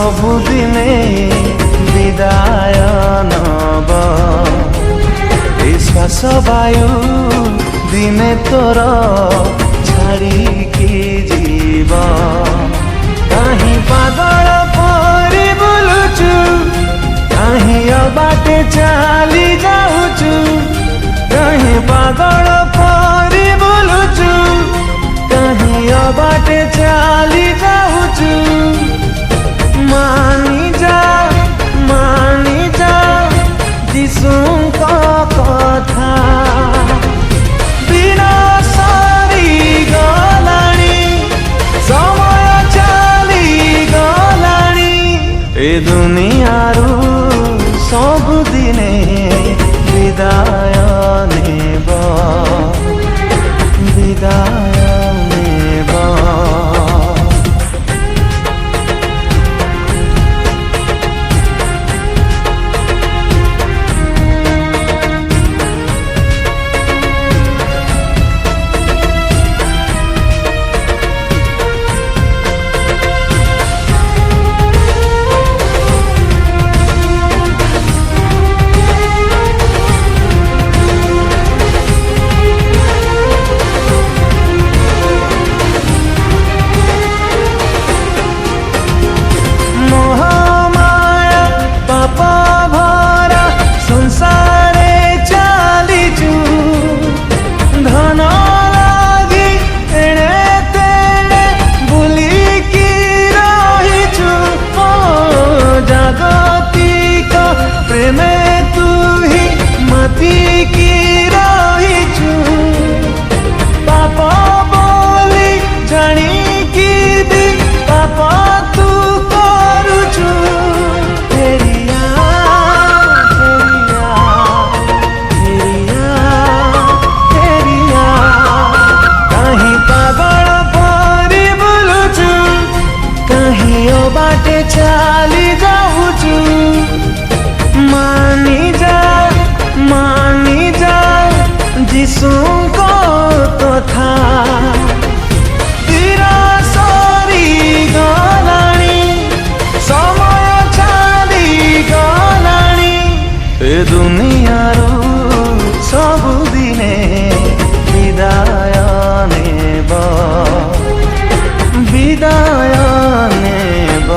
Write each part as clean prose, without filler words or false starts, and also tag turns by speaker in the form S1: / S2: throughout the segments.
S1: सबुदिने विदाय नब श्वास वायु दिने तोर छाड़िकी जीव कहीं पागल परी बुलुचु कहीं अबाटे चली जाऊचु कहीं पागल परी बुलुचु कहीं अबाटे चली जाऊचु मानी जा जीशुको कथा बिना सरी गलानी समय चली गलानी ए दुनियारू सबुदिने विदाय नेब विदाय नेब बाटे चली जाऊचु मानी जा जीशुको कथा तीर सरी गलानी समय चली गलानी ए दुनियारू सबुदिने विदाय नेब विदाय नेब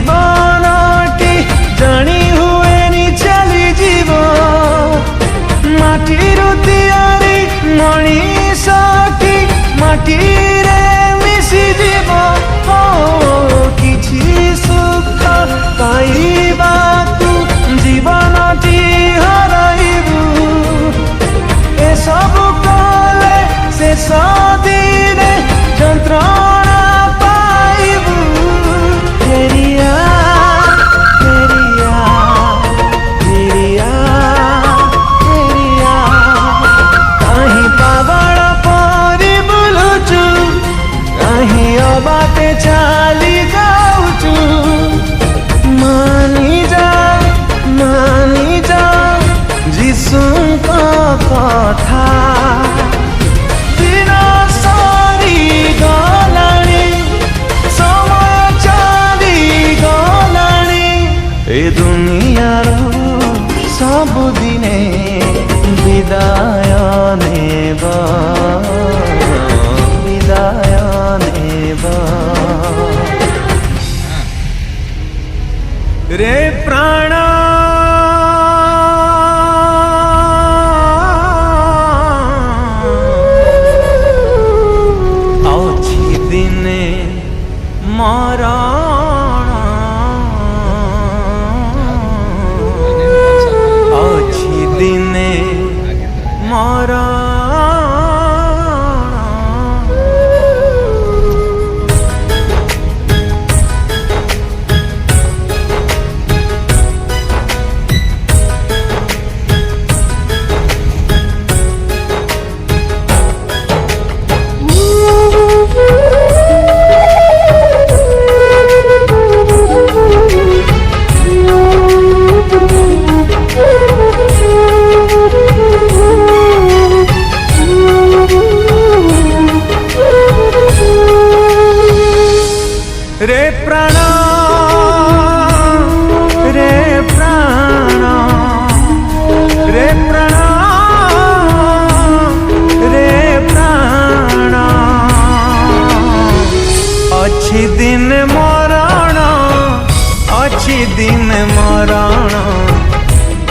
S1: जीवनटी जानी हुएनी चली जीव माटीरू तैयारी मनीषटी माटीरे मिसी जीव किछि सुख पाइबाकु जीवनटी हराइबु ए सब कले शेष दिने यंत्रणा पाइबु फेरिया फेरिया फेरिया फेरिया कहीं पागल परी बुलुचु कहीं अबाटे चली जाऊचु मानी जा जीशुको कथा बिना सरी गलानी समय चली गलानी ए दुनियारू सबुदिने विदाय नेब विदाय नेब रे प्राण अछि दिने मरण अछि दिने मरण मरण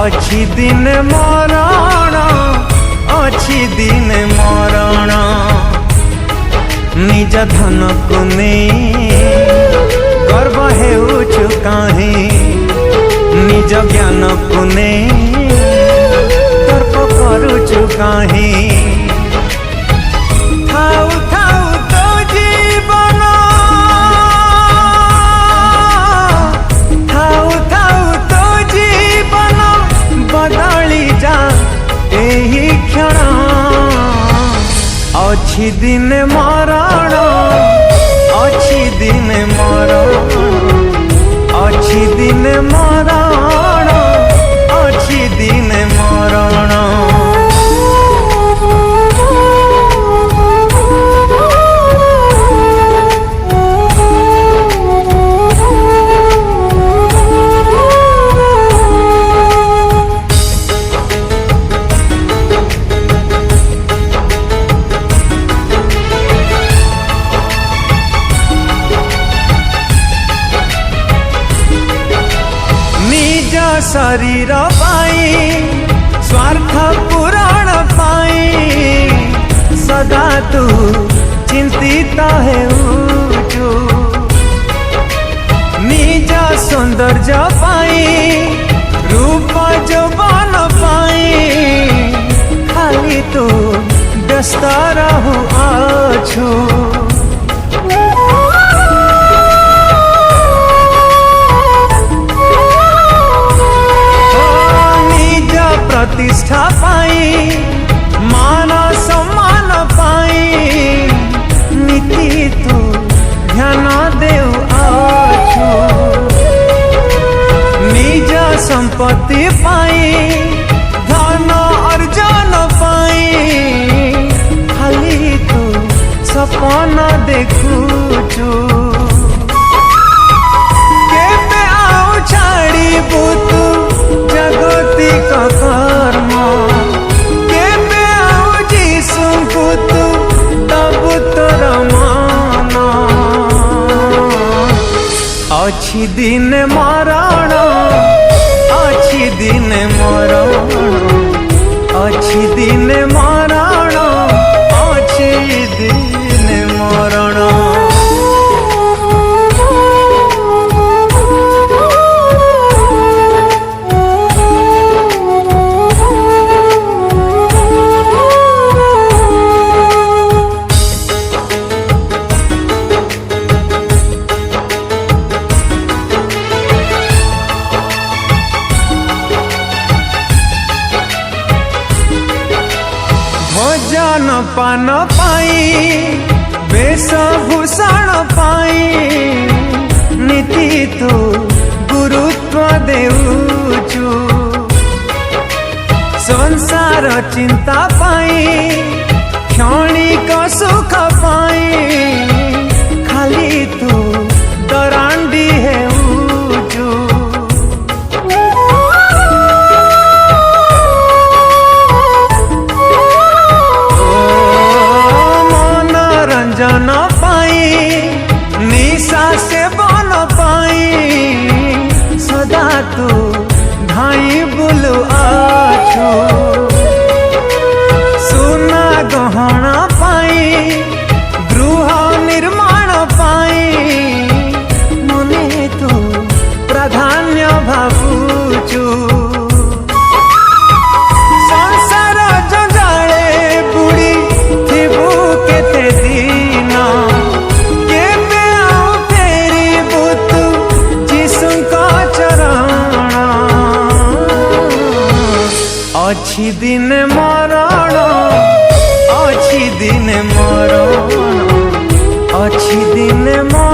S1: अछि दिन मरण अछि दिन मरण निज धन को नहीं गर्व हेउछु काहे निज ज्ञान को नहीं तर्क करुछु काहे थाउ थाउ तो जीवन थाउ थाउ तो जीवन बदली जा एही क्षण अछि दिन मरण अछि दिन मरण अछि दिन मरण अछि दिन मरण शरीर पाई स्वार्थ पूरण पाई सदा तू चिंतित हेउछु निज सौंदर्य पाई रूप यौवन पाई खाली तू व्यस्त रहु आछु प्रतिष्ठा पाई मान सम्मान पाई नीति तू ध्यान देउ आछु निज संपत्ति पाई धन अर्जन पाई खाली तू सपना देखुछु केबे आउ छाड़ी बुतु जगतिक कर्म केबे आउ जीसुଙ୍କୁ तू दबु तोर मान अछि दिन मरण अछि दिन मरण अछि दिन मरण अछि दिन मरण भोजन पान पाई वेशभूषण पाई नीति तू गुरुत्व देउछु संसार चिंता पाई क्षणिक सुख पाई खाली तू दरांडी हेउछु जन पाई निशा से बन पाई सदा तू धाई बुलु आछु सुना गहना पाई गृह निर्माण पाई मने तू प्राधान्य भाबुछु संसार जंजाले बुड़ी थिबु केते दिन केबे आउ फेरी बुतु जीसुଙ୍କ चरण अछि दिन मरण अछि दिन मरण अछि दिन मरण।